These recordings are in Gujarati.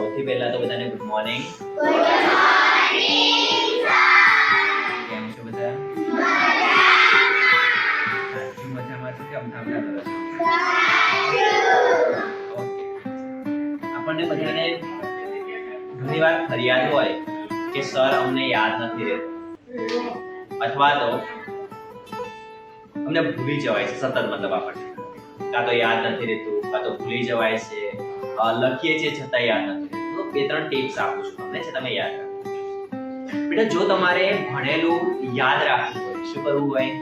સૌથી પહેલા તો બધાને ગુડ મોર્નિંગ. કેમ છો બધા? સાચું મજામાં છો કે અમથામણા કરો છો? ઓકે. આપણને બધાને ઘણીવાર ફરિયાદ હોય કે સર અમને યાદ નથી રહેતું, અથવા તો અમને ભૂલી જવાય છે સતત, મતલબ આપણને કાં તો યાદ નથી રહેતું, કાં તો ભૂલી જવાય છે, લખીએ છીએ છતાં યાદ નથી રહેતું. તો બે ત્રણ ટિપ્સ આપું છું તમને, છે તમે યાદ રાખો. બેટા, જો તમારે ભણેલું યાદ રાખવું હોય, શું કરવું હોય?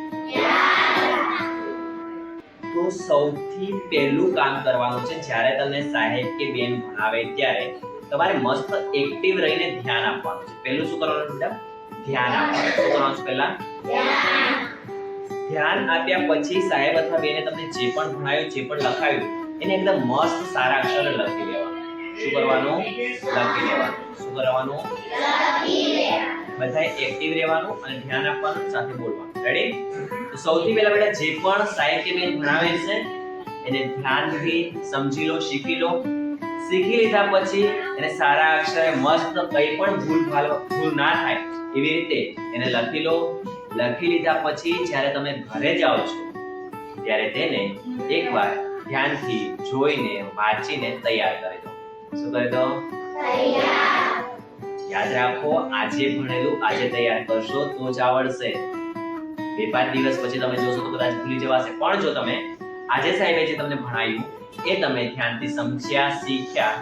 તો સૌથી પહેલું કામ કરવાનું છે, જ્યારે તમને સાહેબ કે બેન ભણાવે ત્યારે તમારે મસ્ત એક્ટિવ રહીને ધ્યાન આપવાનું છે. પહેલું શું કરવાનું બેટા? ધ્યાન આપવાનું. શું કરવાનું છે પહેલા? ધ્યાન આપ્યા પછી સાહેબ અથવા બેને તમને જે પણ ભણાવ્યું, જે પણ લખાવ્યું, એને એકદમ મસ્ત સારા અક્ષરે લખી લેવાનું. શું કરવાનું? લખી લેવાનું. શું કરવાનું? બધાએ એક્ટિવ રહેવાનું અને ધ્યાન આપવાનું, સાથે બોલવાનું. રેડી? તો સૌથી પહેલા બેટા જે પણ સાહેબ કે બેન ભણાવે છે એને ધ્યાનથી સમજી લો, શીખી લો. શીખી લીધા પછી એને સારા અક્ષરે મસ્ત કંઈ પણ ભૂલ ના થાય એવી રીતે એને લખી લો. લખી લીધા પછી જ્યારે તમે ઘરે જાઓ છો ત્યારે તેને એકવાર ધ્યાનથી જોઈને વાંચીને તૈયાર કરી દો. શું કરી દો? યાદ રાખો, આજે ભણેલું આજે તૈયાર કરશો તો જ આવડશે. 2-5 દિવસ પછી તમે જોશો તો કદાચ ભૂલી જવાશે. પણ જો તમે આજે સાહેબે જે તમને ભણાવ્યું એ તમે ધ્યાનથી સમજ્યા, શીખ્યા,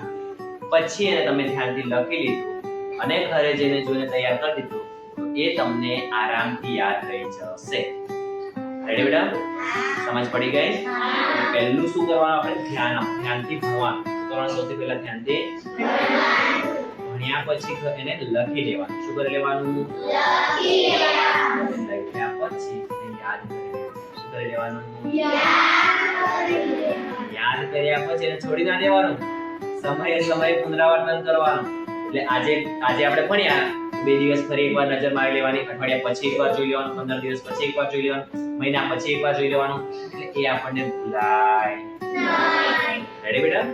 પછી એને તમે ધ્યાનથી લખી લીધું અને ઘરે જઈને જોઈને તૈયાર કરી દીધું, તો એ તમને આરામથી યાદ રહી જશે. રેડી બેટા? સમજ પડી ગઈ? પહેલું શું કરવાનું? આપણે ધ્યાનથી ભણવાનું. શું કરવાનું? સૌથી પહેલા ધ્યાનથી ભણ્યા પછી એને લખી લેવાનું. શું કરી લેવાનું? લખ્યા પછી એને યાદ કરી લેવાનું. શું કરી લેવાનું? યાદ કર્યા પછી એને છોડી ના દેવાનું. સમયે પુનરાવર્તન કરવાનું. એટલે આજે આપણે ભણ્યા, 2 દિવસ ફરી એકવાર નજર મારી લેવાની, અઠવાડિયા પછી એકવાર જોઈ લેવાનું, 15 દિવસ પછી એકવાર જોઈ લેવાનું, મહિના પછી એકવાર જોઈ લેવાનું. એટલે એ આપણને ભૂલાય નહીં. રેડી બેટા?